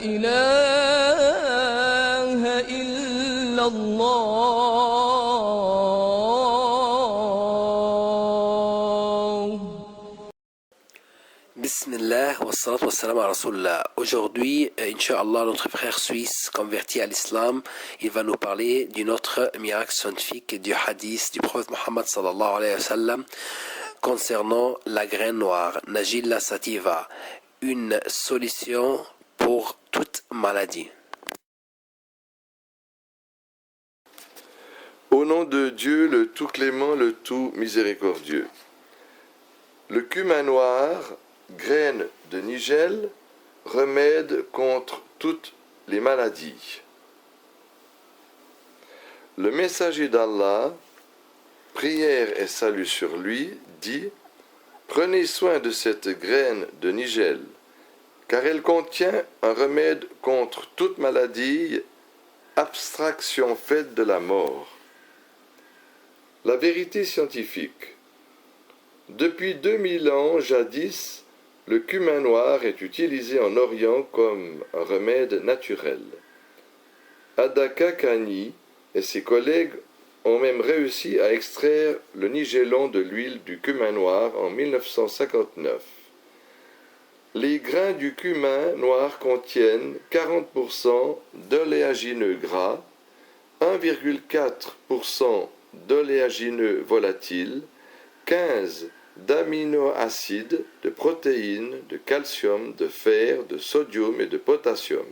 إله إلا الله. Bismillah wa salatu wa salam ala Rasulullah. Aujourd'hui, Inch'Allah, notre frère suisse converti à l'islam, il va nous parler d'une autre miracle scientifique du hadith du prophète Muhammad sallallahu alayhi wa sallam concernant la graine noire, Najilla sativa, une solution pour toute maladie. Au nom de Dieu, le tout clément, le tout miséricordieux. Le cumin noir, graine de nigel, remède contre toutes les maladies. Le messager d'Allah, prière et salut sur lui, dit « Prenez soin de cette graine de nigel, car elle contient un remède contre toute maladie, abstraction faite de la mort. » La vérité scientifique. Depuis 2000 ans, jadis, le cumin noir est utilisé en Orient comme un remède naturel. Adaka Khani et ses collègues ont même réussi à extraire le nigellon de l'huile du cumin noir en 1959. Les grains du cumin noir contiennent 40% d'oléagineux gras, 1,4% d'oléagineux volatiles, 15 d'aminoacides, de protéines, de calcium, de fer, de sodium et de potassium.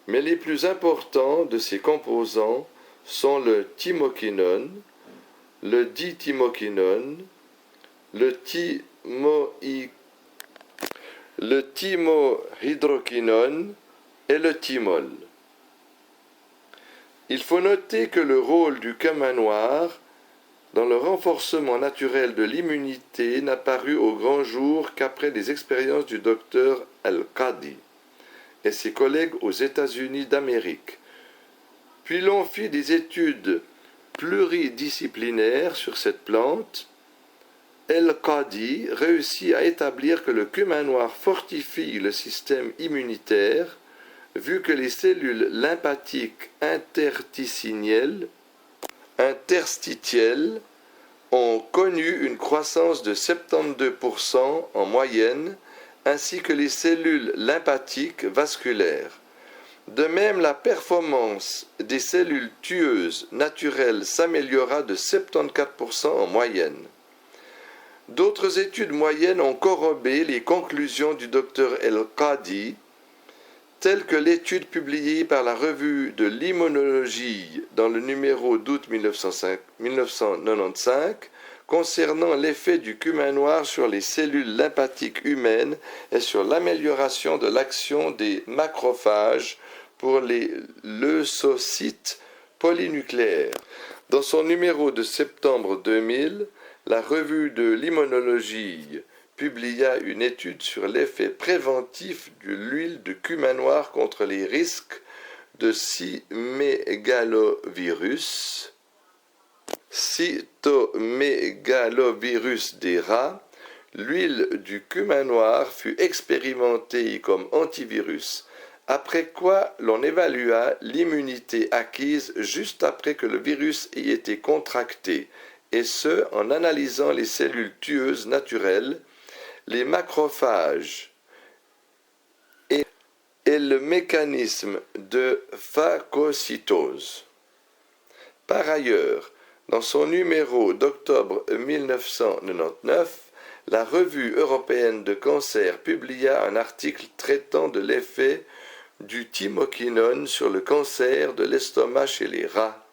Mais les plus importants de ces composants sont le thymoquinone, le dithymokинone, le thymohydroquinone et le thymol. Il faut noter que le rôle du cumin noir dans le renforcement naturel de l'immunité n'apparut au grand jour qu'après les expériences du docteur Al-Qadi et ses collègues aux États-Unis d'Amérique. Puis l'on fit des études pluridisciplinaires sur cette plante. Al-Qadi réussit à établir que le cumin noir fortifie le système immunitaire, vu que les cellules lymphatiques interstitielles ont connu une croissance de 72% en moyenne, ainsi que les cellules lymphatiques vasculaires. De même, la performance des cellules tueuses naturelles s'améliora de 74% en moyenne. D'autres études moyennes ont corrobé les conclusions du docteur El-Qadi, telle que l'étude publiée par la revue de l'immunologie dans le numéro d'août 1995 concernant l'effet du cumin noir sur les cellules lymphatiques humaines et sur l'amélioration de l'action des macrophages pour les leucocytes polynucléaires. Dans son numéro de septembre 2000, la revue de l'immunologie publia une étude sur l'effet préventif de l'huile de cumin noir contre les risques de cytomégalovirus des rats. L'huile du cumin noir fut expérimentée comme antivirus, après quoi l'on évalua l'immunité acquise juste après que le virus ait été contracté, et ce en analysant les cellules tueuses naturelles, les macrophages et le mécanisme de phagocytose. Par ailleurs, dans son numéro d'octobre 1999, la Revue européenne de cancer publia un article traitant de l'effet du thymoquinone sur le cancer de l'estomac chez les rats.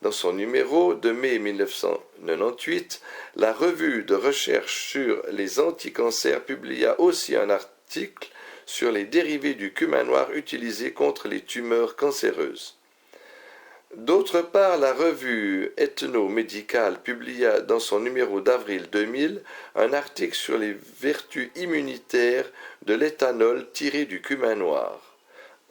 Dans son numéro de mai 1998, la revue de recherche sur les anticancers publia aussi un article sur les dérivés du cumin noir utilisés contre les tumeurs cancéreuses. D'autre part, la revue ethno-médicale publia dans son numéro d'avril 2000 un article sur les vertus immunitaires de l'éthanol tiré du cumin noir.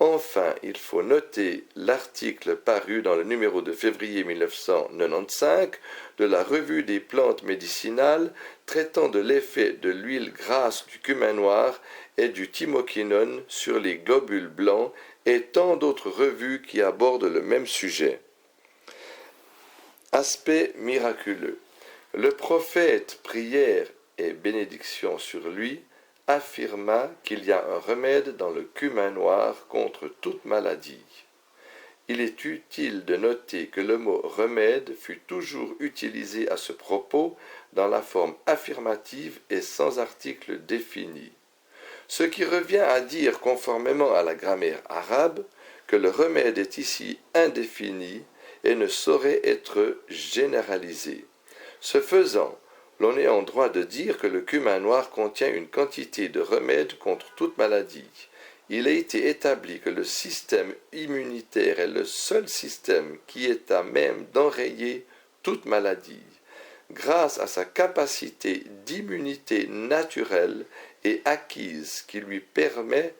Enfin, il faut noter l'article paru dans le numéro de février 1995 de la Revue des plantes médicinales traitant de l'effet de l'huile grasse du cumin noir et du thymoquinone sur les globules blancs et tant d'autres revues qui abordent le même sujet. Aspect miraculeux. Le prophète, prière et bénédiction sur lui, affirma qu'il y a un remède dans le cumin noir contre toute maladie. Il est utile de noter que le mot remède fut toujours utilisé à ce propos dans la forme affirmative et sans article défini. Ce qui revient à dire, conformément à la grammaire arabe, que le remède est ici indéfini et ne saurait être généralisé. Ce faisant, l'on est en droit de dire que le cumin noir contient une quantité de remède contre toute maladie. Il a été établi que le système immunitaire est le seul système qui est à même d'enrayer toute maladie. Grâce à sa capacité d'immunité naturelle et acquise qui lui permet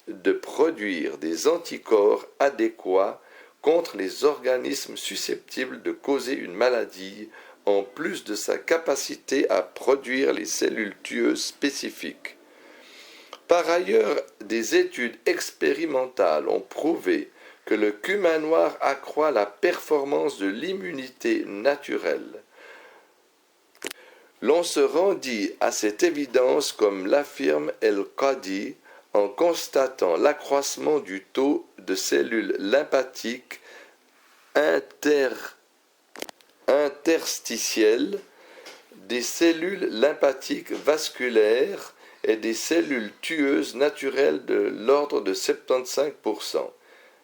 de produire des anticorps adéquats contre les organismes susceptibles de causer une maladie, en plus de sa capacité à produire les cellules tueuses spécifiques. Par ailleurs, des études expérimentales ont prouvé que le cumin noir accroît la performance de l'immunité naturelle. L'on se rendit à cette évidence comme l'affirme El-Qadi en constatant l'accroissement du taux de cellules lymphatiques interstitielles, des cellules lymphatiques vasculaires et des cellules tueuses naturelles de l'ordre de 75%.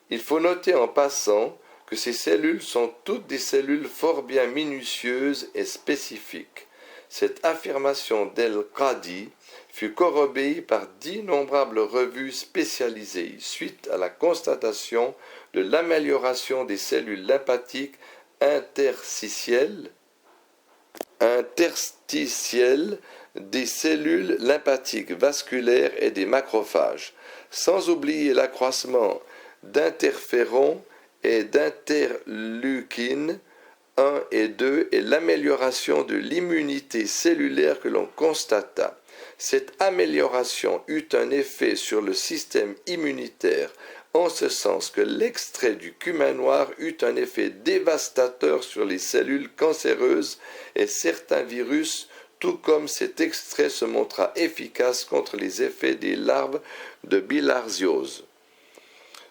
Il faut noter en passant que ces cellules sont toutes des cellules fort bien minutieuses et spécifiques. Cette affirmation d'El-Qadi fut corroborée par d'innombrables revues spécialisées suite à la constatation de l'amélioration des cellules lymphatiques interstitielles, des cellules lymphatiques vasculaires et des macrophages, sans oublier l'accroissement d'interférons et d'interleukines 1 et 2 et l'amélioration de l'immunité cellulaire que l'on constata. Cette amélioration eut un effet sur le système immunitaire, en ce sens que l'extrait du cumin noir eut un effet dévastateur sur les cellules cancéreuses et certains virus, tout comme cet extrait se montra efficace contre les effets des larves de bilharziose.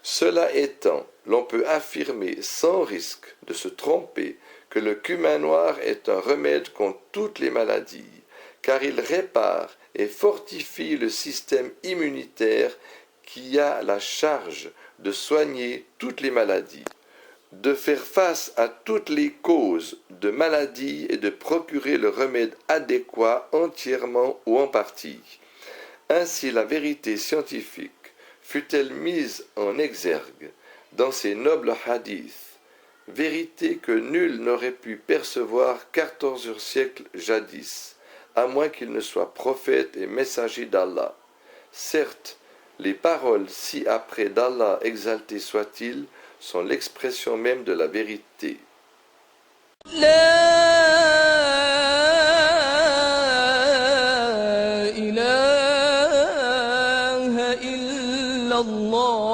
Cela étant, l'on peut affirmer sans risque de se tromper que le cumin noir est un remède contre toutes les maladies, car il répare et fortifie le système immunitaire qui a la charge de soigner toutes les maladies, de faire face à toutes les causes de maladies et de procurer le remède adéquat entièrement ou en partie. Ainsi la vérité scientifique fut-elle mise en exergue dans ces nobles hadiths, vérité que nul n'aurait pu percevoir 14 siècles jadis, à moins qu'il ne soit prophète et messager d'Allah. Certes, les paroles ci-après d'Allah exalté soit-il sont l'expression même de la vérité. لا إله إلا الله